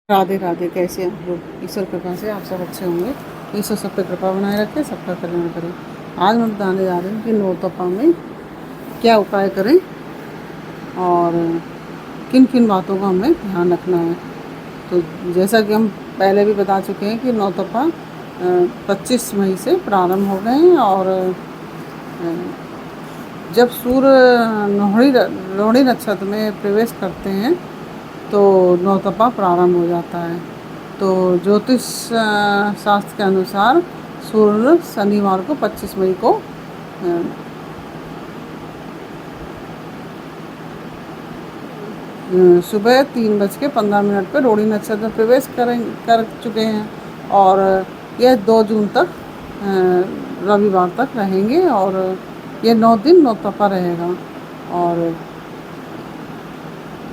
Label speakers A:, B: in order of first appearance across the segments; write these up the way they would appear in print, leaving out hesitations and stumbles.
A: राधे राधे। कैसे हैं आप लोग? ईश्वर कृपा से आप सब अच्छे होंगे। ईश्वर सब पे कृपा बनाए रखे, सबका कल्याण करें। आज मैं बताने जा रही हूँ कि नौतपा में क्या उपाय करें और किन किन बातों का हमें ध्यान रखना है। तो जैसा कि हम पहले भी बता चुके हैं कि नौतपा 25 मई से प्रारंभ हो गए हैं और जब सूर्य रोहिणी नक्षत्र में प्रवेश करते हैं तो नौतपा प्रारंभ हो जाता है। तो ज्योतिष शास्त्र के अनुसार सूर्य शनिवार को 25 मई को सुबह 3:15 पर रोहिणी नक्षत्र में प्रवेश कर चुके हैं और यह 2 जून तक रविवार तक रहेंगे और ये 9 दिन नौतपा रहेगा। और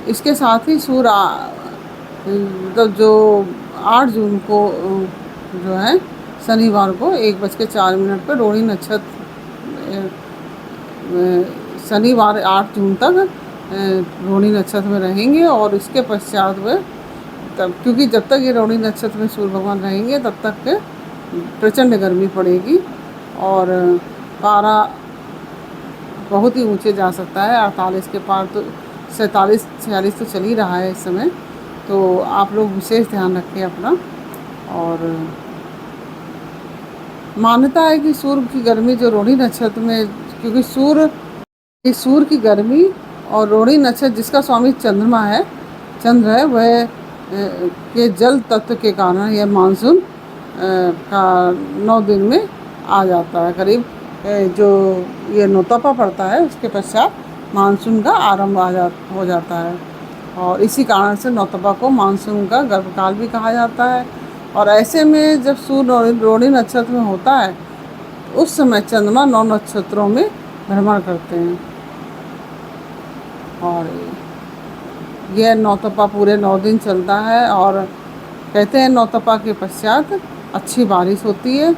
A: इसके साथ ही सूर्य तो जो 8 जून को जो है शनिवार को 1:04 पर रोहिणी नक्षत्र शनिवार 8 जून तक रोहिणी नक्षत्र में रहेंगे और इसके पश्चात वे तब, क्योंकि जब तक ये रोहिणी नक्षत्र में सूर्य भगवान रहेंगे तब तक प्रचंड गर्मी पड़ेगी और पारा बहुत ही ऊंचे जा सकता है। 48 के पार तो 47-46 तो चल ही रहा है इस समय। तो आप लोग विशेष ध्यान रखें अपना। और मान्यता है कि सूर्य की गर्मी जो रोहिणी नक्षत्र में, क्योंकि सूर्य की गर्मी और रोहिणी नक्षत्र जिसका स्वामी चंद्र है, वह के जल तत्व के कारण यह मानसून का 9 दिन में आ जाता है। करीब जो ये नौतपा पड़ता है उसके पश्चात मानसून का आरंभ हो जाता है और इसी कारण से नौतपा को मानसून का गर्भकाल भी कहा जाता है। और ऐसे में जब सूर्य रोहिणी नक्षत्र में होता है उस समय चंद्रमा 9 नक्षत्रों में भ्रमण करते हैं और यह नौतपा पूरे 9 दिन चलता है। और कहते हैं नौतपा के पश्चात अच्छी बारिश होती है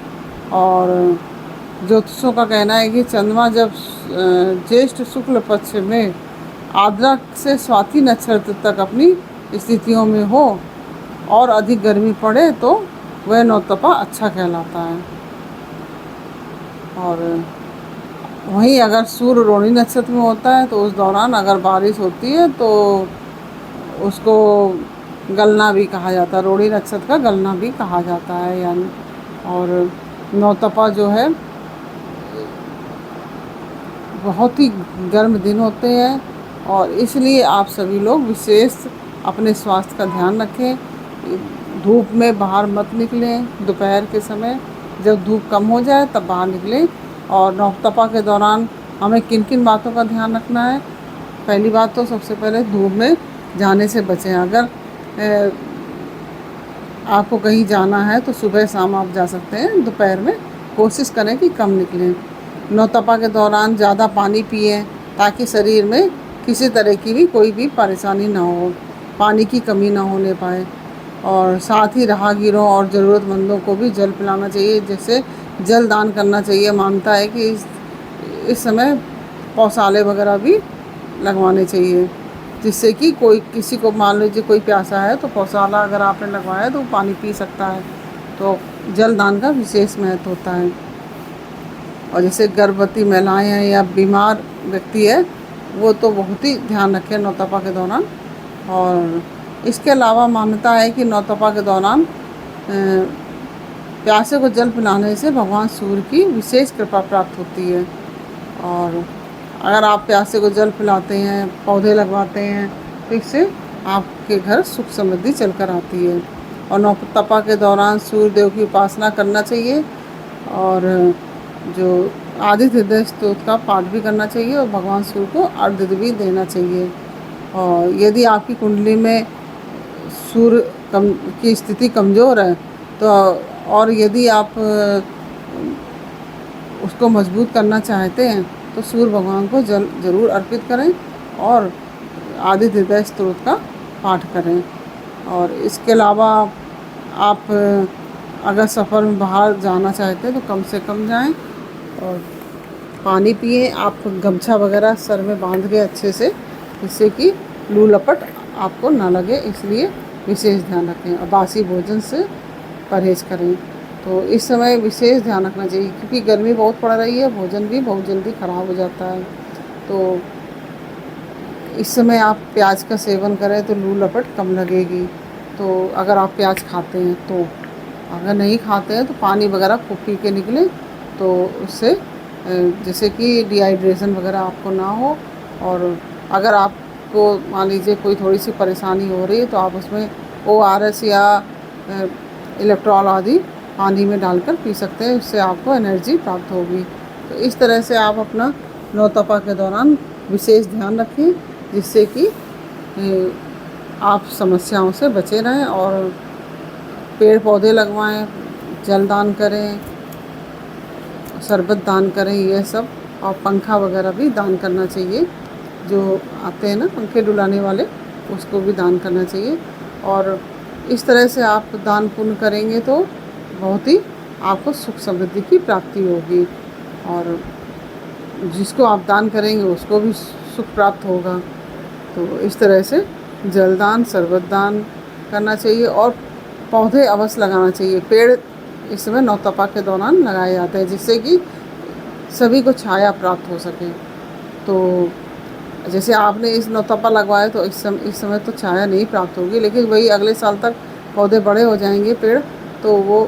A: और ज्योतिषों का कहना है कि चंद्रमा जब ज्येष्ठ शुक्ल पक्ष में आद्रा से स्वाति नक्षत्र तक अपनी स्थितियों में हो और अधिक गर्मी पड़े तो वह नौतपा अच्छा कहलाता है। और वहीं अगर सूर्य रोहिणी नक्षत्र में होता है तो उस दौरान अगर बारिश होती है तो उसको गलना भी कहा जाता है, रोहिणी नक्षत्र का गलना भी कहा जाता है यानी। और नौतपा जो है बहुत ही गर्म दिन होते हैं और इसलिए आप सभी लोग विशेष अपने स्वास्थ्य का ध्यान रखें। धूप में बाहर मत निकलें, दोपहर के समय जब धूप कम हो जाए तब बाहर निकलें। और नौतपा के दौरान हमें किन किन बातों का ध्यान रखना है। पहली बात तो सबसे पहले धूप में जाने से बचें। अगर आपको कहीं जाना है तो सुबह शाम आप जा सकते हैं, दोपहर में कोशिश करें कि कम निकलें। नौतपा के दौरान ज़्यादा पानी पिएं ताकि शरीर में किसी तरह की भी कोई भी परेशानी ना हो, पानी की कमी ना होने पाए। और साथ ही राहगीरों और ज़रूरतमंदों को भी जल पिलाना चाहिए, जैसे जल दान करना चाहिए। मानता है कि इस समय पौसाले वगैरह भी लगवाने चाहिए, जिससे कि कोई किसी को मान लीजिए कोई प्यासा है तो पौसाला अगर आपने लगवाया तो वो पानी पी सकता है। तो जल दान का विशेष महत्व होता है। और जैसे गर्भवती महिलाएं हैं या बीमार व्यक्ति है वो तो बहुत ही ध्यान रखें नौतपा के दौरान। और इसके अलावा मान्यता है कि नौतपा के दौरान प्यासे को जल पिलाने से भगवान सूर्य की विशेष कृपा प्राप्त होती है। और अगर आप प्यासे को जल पिलाते हैं, पौधे लगवाते हैं तो इससे आपके घर सुख समृद्धि चलकर आती है। और नौतपा के दौरान सूर्य देव की उपासना करना चाहिए और जो आदित्य हृदय स्तोत्र का पाठ भी करना चाहिए और भगवान सूर्य को अर्घ्य भी देना चाहिए। और यदि आपकी कुंडली में सूर्य की स्थिति कमज़ोर है तो और यदि आप उसको मजबूत करना चाहते हैं तो सूर्य भगवान को जल ज़रूर अर्पित करें और आदित्य हृदय स्तोत्र का पाठ करें। और इसके अलावा आप अगर सफ़र में बाहर जाना चाहते हैं तो कम से कम जाएं और पानी पिए। आप गमछा वगैरह सर में बांध के अच्छे से, जिससे कि लू लपट आपको ना लगे, इसलिए विशेष ध्यान रखें और बासी भोजन से परहेज़ करें। तो इस समय विशेष ध्यान रखना चाहिए क्योंकि गर्मी बहुत पड़ रही है, भोजन भी बहुत जल्दी ख़राब हो जाता है। तो इस समय आप प्याज का सेवन करें तो लू लपट कम लगेगी। तो अगर आप प्याज खाते हैं तो, अगर नहीं खाते हैं तो पानी वगैरह खूब पी के निकलें, तो उससे जैसे कि डिहाइड्रेशन वगैरह आपको ना हो। और अगर आपको मान लीजिए कोई थोड़ी सी परेशानी हो रही है तो आप उसमें ORS या इलेक्ट्रॉल आदि पानी में डालकर पी सकते हैं, उससे आपको एनर्जी प्राप्त होगी। तो इस तरह से आप अपना नौतपा के दौरान विशेष ध्यान रखें, जिससे कि आप समस्याओं से बचे रहें और पेड़ पौधे लगवाएं, जल दान करें, शरबत दान करें, ये सब। और पंखा वगैरह भी दान करना चाहिए, जो आते हैं ना पंखे डुलाने वाले, उसको भी दान करना चाहिए। और इस तरह से आप दान पुण्य करेंगे तो बहुत ही आपको सुख समृद्धि की प्राप्ति होगी, और जिसको आप दान करेंगे उसको भी सुख प्राप्त होगा। तो इस तरह से जलदान, शरबत दान करना चाहिए और पौधे अवश्य लगाना चाहिए। पेड़ इस समय नौतपा के दौरान लगाए जाते हैं, जिससे कि सभी को छाया प्राप्त हो सके। तो जैसे आपने इस नौतपा लगवाया तो इस समय तो छाया नहीं प्राप्त होगी, लेकिन वही अगले साल तक पौधे बड़े हो जाएंगे पेड़, तो वो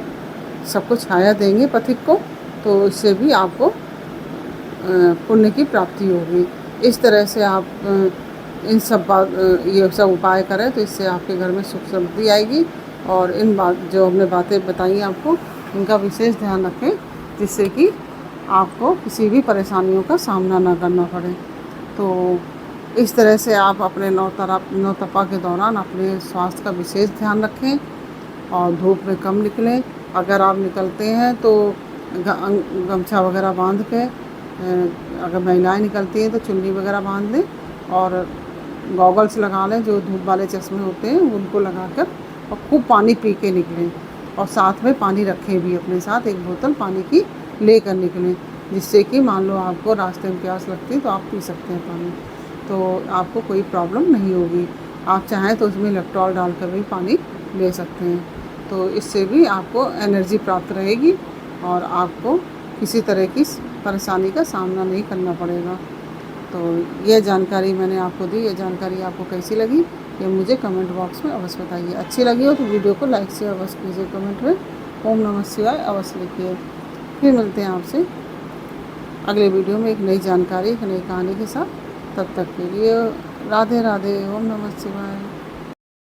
A: सबको छाया देंगे पथिक को, तो इससे भी आपको पुण्य की प्राप्ति होगी। इस तरह से आप इन सब ये सब उपाय करें तो इससे आपके घर में सुख समृद्धि आएगी। और इन जो हमने बातें बताई आपको, इनका विशेष ध्यान रखें, जिससे कि आपको किसी भी परेशानियों का सामना ना करना पड़े। तो इस तरह से आप अपने नौतपा के दौरान अपने स्वास्थ्य का विशेष ध्यान रखें और धूप में कम निकलें। अगर आप निकलते हैं तो गमछा वगैरह बांध के, अगर महिलाएं निकलती हैं तो चुन्नी वगैरह बांध लें और गॉगल्स लगा लें, जो धूप वाले चश्मे होते हैं उनको लगाकर, और खूब पानी पी के निकलें। और साथ में पानी रखें भी अपने साथ, एक बोतल पानी की लेकर निकलें, जिससे कि मान लो आपको रास्ते में प्यास लगती है तो आप पी सकते हैं पानी, तो आपको कोई प्रॉब्लम नहीं होगी। आप चाहें तो उसमें इलेक्ट्रॉल डालकर भी पानी ले सकते हैं, तो इससे भी आपको एनर्जी प्राप्त रहेगी और आपको किसी तरह की परेशानी का सामना नहीं करना पड़ेगा। तो यह जानकारी मैंने आपको दी। यह जानकारी आपको कैसी लगी ये मुझे कमेंट बॉक्स में अवश्य बताइए। अच्छी लगी हो तो वीडियो को लाइक से अवश्य कीजिए, कमेंट में ओम नमः शिवाय अवश्य लिखिए। फिर मिलते हैं आपसे अगले वीडियो में एक नई जानकारी, एक नई कहानी के साथ। तब तक के लिए राधे राधे, ओम नमः शिवाय।